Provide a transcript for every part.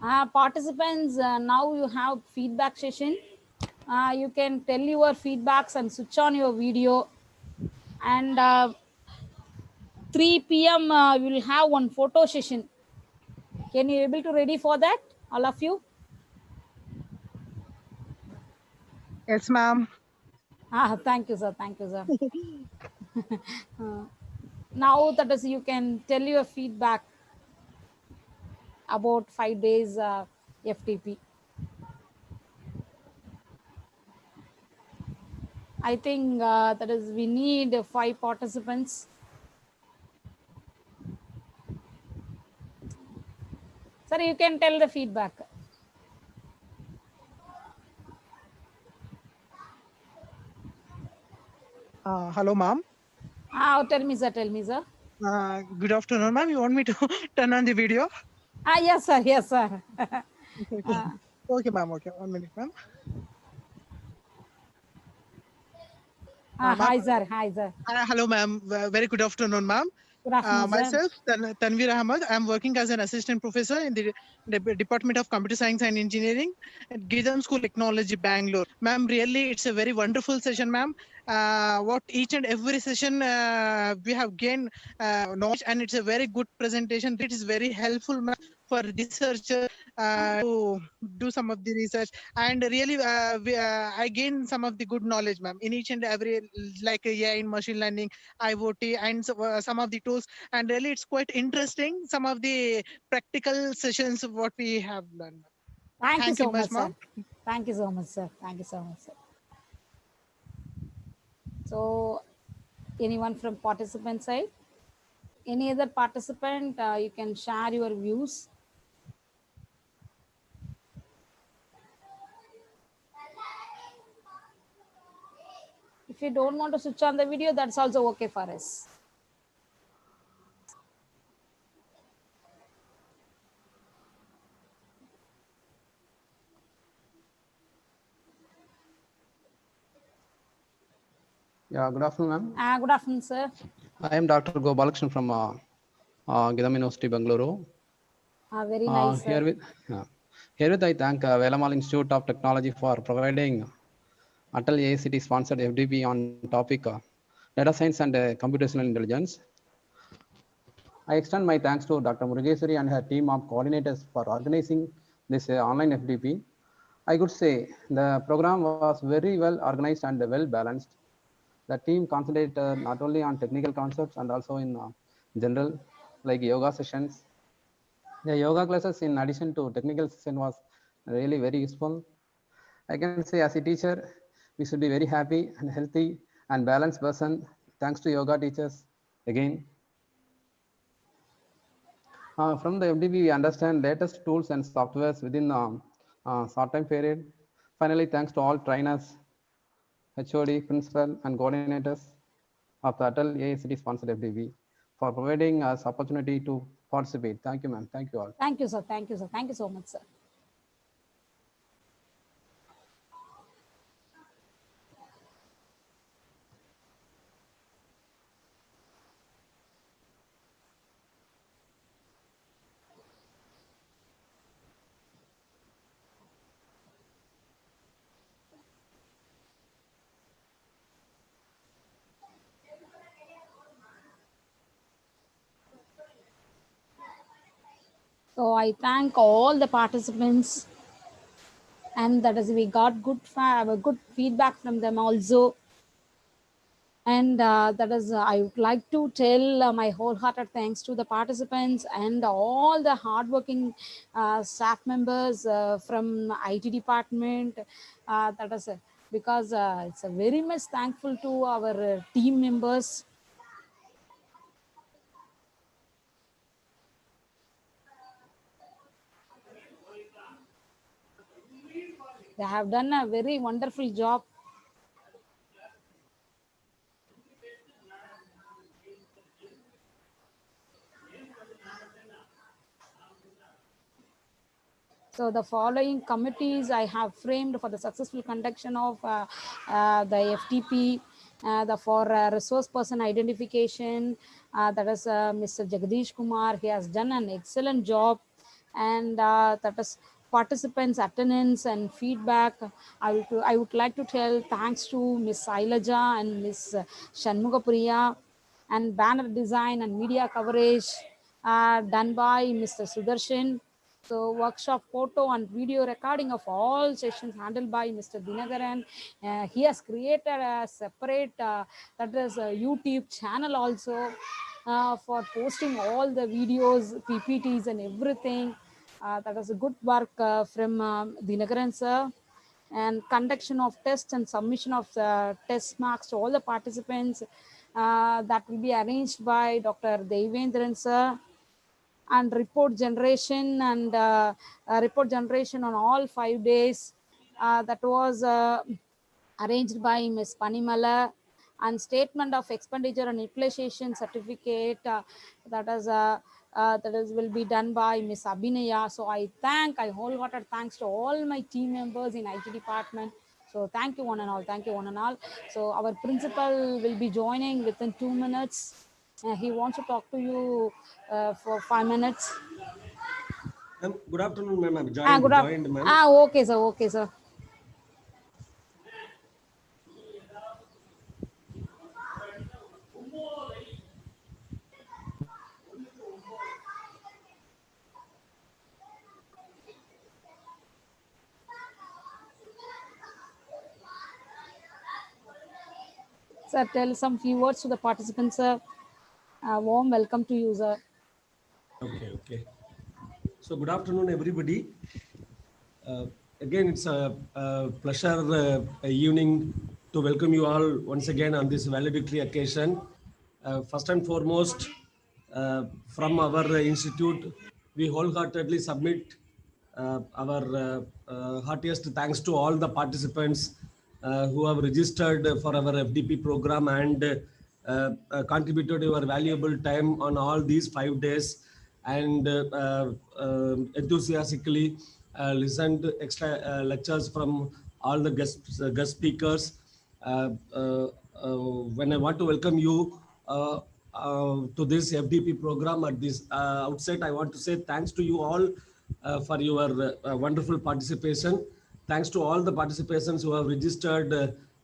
Participants, now you have feedback session. You can tell your feedbacks and switch on your video. And 3 p.m. We will have one photo session. Can you able to ready for that, all of you? Yes, ma'am. Thank you, sir. Thank you, sir. Now that is, you can tell your feedback about 5 days FTP. I think that is, we need 5 participants. Sir, you can tell the feedback. Hello, ma'am. Tell me, sir. Tell me, sir. Good afternoon, ma'am. You want me to turn on the video? Yes, sir. Yes, sir. Okay, okay. Okay, ma'am. Okay, 1 minute, ma'am. Ma'am. Hi, sir. Hi, sir. Hello, ma'am. Very good afternoon, ma'am. Good afternoon, sir. Myself, Tanvir Ahmed. I'm working as an assistant professor in the Department of Computer Science and Engineering at Gidam School Technology, Bangalore. Ma'am, really, it's a very wonderful session, ma'am. What each and every session we have gained knowledge, and it's a very good presentation. It is very helpful, ma'am, for researchers to do some of the research. And really, I gained some of the good knowledge, ma'am, in each and every, like AI in machine learning, IoT, and some of the tools. And really, it's quite interesting. Some of the practical sessions what we have learned. Thank you Thank you so much, much, ma'am. sir. Thank you so much, sir. Thank you so much, sir. So, anyone from participant side? Any other participant, you can share your views. If you don't want to switch on the video, that's also okay for us. Yeah, good afternoon, ma'am. Good afternoon, sir. I am Dr. Gopalakrishnan from Gidam University, Bangalore. Very nice, sir. Herewith I thank Velamal Institute of Technology for providing Atal AICT sponsored FDP on topic data science and computational intelligence. I extend my thanks to Dr. Murugeswari and her team of coordinators for organizing this online FDP. I could say the program was very well organized and well balanced. The team concentrated not only on technical concepts and also in general, like yoga sessions. The yoga classes, in addition to technical session, was really very useful. I can say, as a teacher, we should be very happy and healthy and balanced person thanks to yoga teachers. Again, from the FDP, we understand latest tools and softwares within short time period. Finally, thanks to all trainers, HOD, principal, and coordinators of the Atal AICT sponsored FDP for providing us opportunity to participate. Thank you, ma'am. Thank you all. Thank you, sir. Thank you, sir. Thank you so much, sir. So I thank all the participants, and that is, we got good feedback from them also. And that is, I would like to tell my wholehearted thanks to the participants and all the hardworking staff members from IT department. That is because it's a very much thankful to our team members. They have done a very wonderful job. So the following committees I have framed for the successful conduction of the FTP, for resource person identification, that is Mr. Jagdish Kumar. He has done an excellent job. and that is participants attendance and feedback. I would like to tell thanks to Miss Ailaja and Miss Shanmugapriya, and banner design and media coverage done by Mr. Sudarshan. So workshop photo and video recording of all sessions handled by Mr. Dinagaran. He has created a separate that is a YouTube channel also for posting all the videos, PPTs and everything. That was a good work from Dinagaran sir. And conduction of tests and submission of the test marks to all the participants that will be arranged by Dr. Devendran sir. And report generation and report generation on all 5 days that was arranged by Ms. Panimala. And statement of expenditure and utilization certificate that is will be done by Ms. Abhinaya. So I wholehearted thanks to all my team members in IT department. So thank you one and all. Thank you one and all. So our principal will be joining within 2 minutes. He wants to talk to you for 5 minutes. Good afternoon, ma'am. I've joined, ma'am. Okay, sir. Okay, sir. Sir, tell some few words to the participants, sir. Warm welcome to you, sir. Okay. So good afternoon, everybody. Again, it's a pleasure evening to welcome you all once again on this valedictory occasion. First and foremost, from our institute, we wholeheartedly submit our heartiest thanks to all the participants who have registered for our FDP program and contributed your valuable time on all these 5 days and enthusiastically listened extra lectures from all the guest speakers. When I want to welcome you to this FDP program at this outset, I want to say thanks to you all for your wonderful participation. Thanks to all the participants who have registered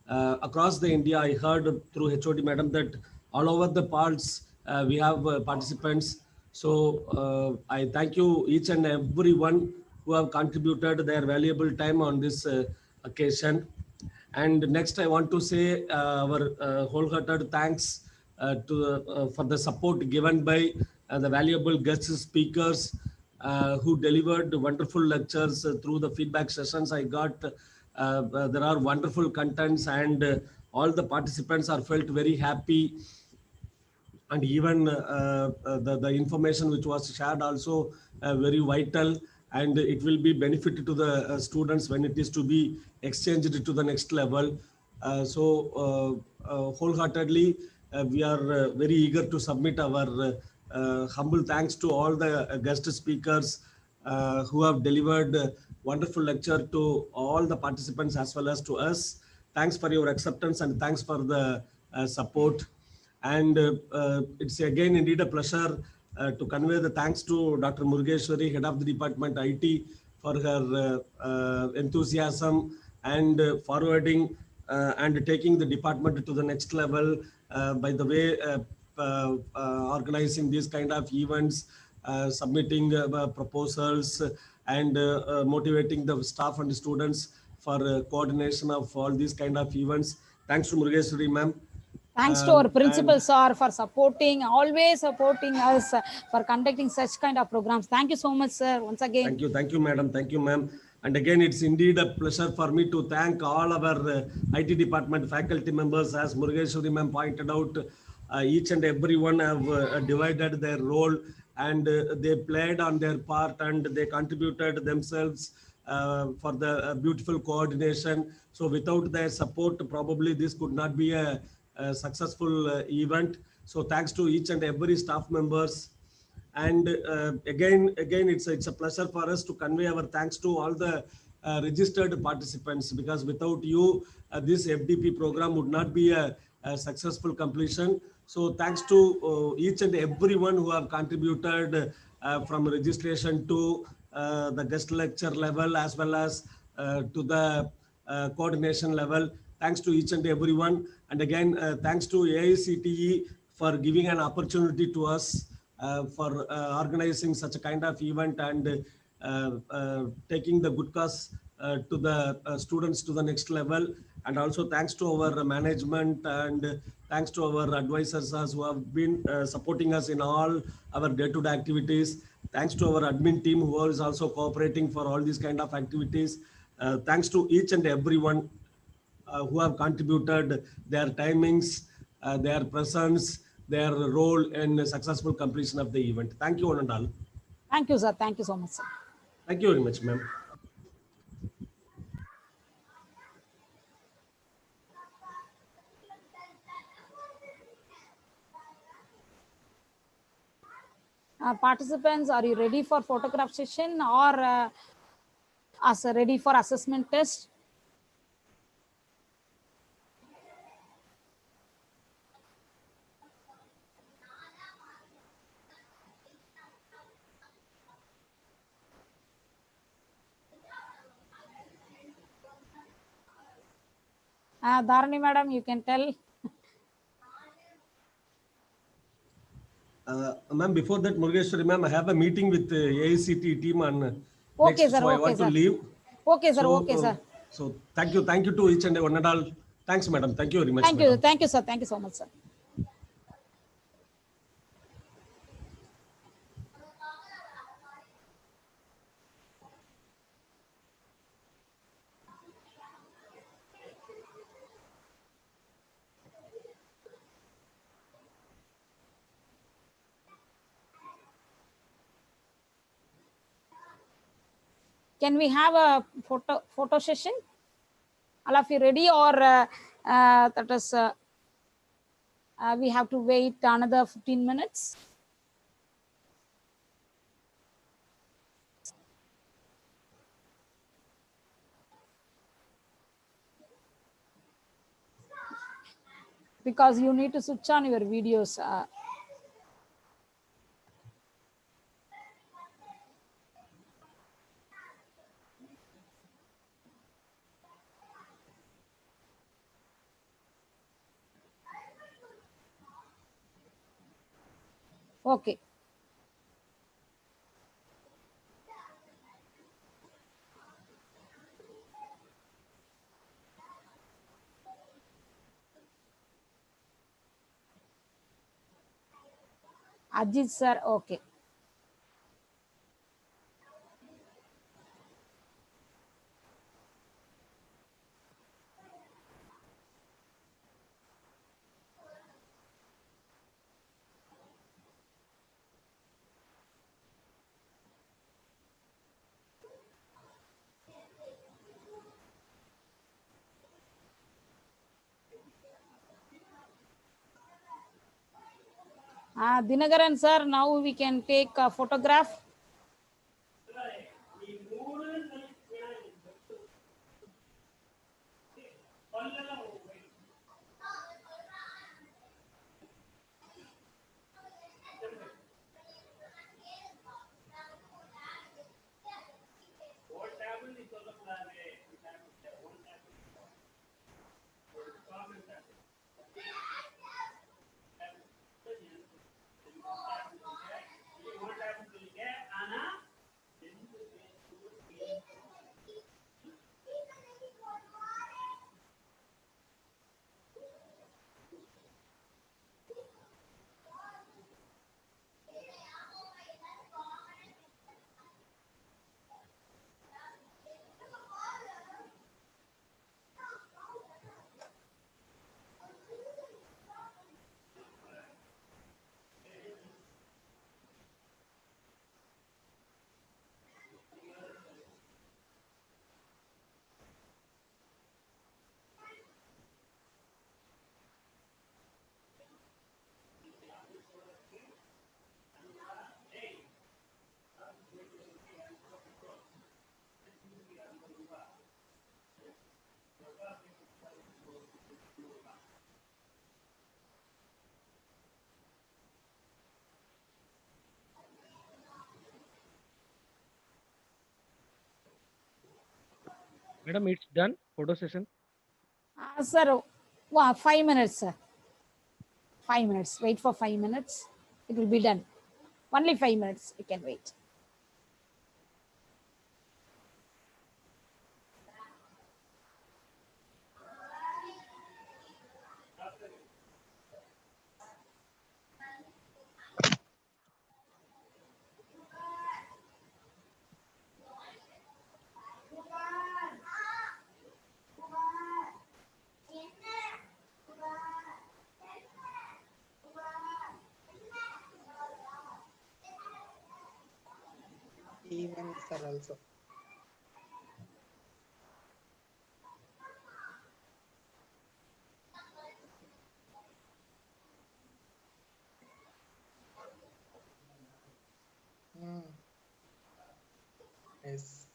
across the India. I heard through HOD madam that all over the parts we have participants. So I thank you each and everyone who have contributed their valuable time on this occasion. And next, I want to say our wholehearted thanks for the support given by the valuable guest speakers who delivered wonderful lectures through the feedback sessions I got. There are wonderful contents and all the participants are felt very happy. And even the information which was shared also very vital, and it will be benefit to the students when it is to be exchanged to the next level. So wholeheartedly, we are very eager to submit our humble thanks to all the guest speakers who have delivered wonderful lecture to all the participants as well as to us. Thanks for your acceptance and thanks for the support. And it's again indeed a pleasure to convey the thanks to Dr. Murugeshwari, head of the department IT, for her enthusiasm and forwarding and taking the department to the next level by the way organizing these kind of events, submitting proposals and motivating the staff and students for coordination of all these kind of events. Thanks to Murugeshwari ma'am. Thanks to our principal sir for always supporting us for conducting such kind of programs. Thank you so much, sir, once again. Thank you, madam. Thank you, ma'am. And again, it's indeed a pleasure for me to thank all our IT department faculty members, as Murugeshwari ma'am pointed out. Each and everyone have divided their role and they played on their part and they contributed themselves for the beautiful coordination. So without their support, probably this could not be a successful event. So thanks to each and every staff members. And again, it's a pleasure for us to convey our thanks to all the registered participants, because without you, this FDP program would not be a successful completion. So thanks to each and everyone who have contributed from registration to the guest lecture level as well as to the coordination level. Thanks to each and everyone. And again, thanks to AICTE for giving an opportunity to us for organizing such a kind of event and taking the good cause to the students to the next level. And also thanks to our management and thanks to our advisors who have been supporting us in all our day-to-day activities. Thanks to our admin team who is also cooperating for all these kind of activities. Thanks to each and everyone who have contributed their timings, their presence, their role in the successful completion of the event. Thank you, one and all. Thank you, sir. Thank you so much, sir. Thank you very much, ma'am. Participants, are you ready for photograph session or as ready for assessment test? Dharani madam, you can tell. Ma'am, before that, Murugeshwari ma'am, I have a meeting with the AICT team on Okay, next, sir. so I Okay, want to sir. leave. Okay, sir. So, Okay, sir. so thank you to each and one and all. Thanks, madam. Thank you very much, Thank you. madam. Thank you, sir. Thank you so much, sir. Can we have a photo session? All of you ready, or that is we have to wait another 15 minutes? Because you need to switch on your videos. Okay. Ajit sir, okay. Dinagaran sir, now we can take a photograph. Madam, it's done. Photo session. Sir, 5 minutes, sir. 5 minutes. Wait for 5 minutes. It will be done. Only 5 minutes. You can wait. Even sir also. Yes.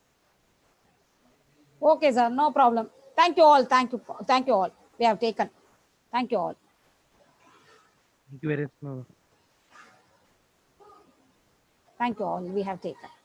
Okay, sir. No problem. Thank you all. Thank you. Thank you all. We have taken. Thank you all. Thank you very much. Thank you all. We have taken.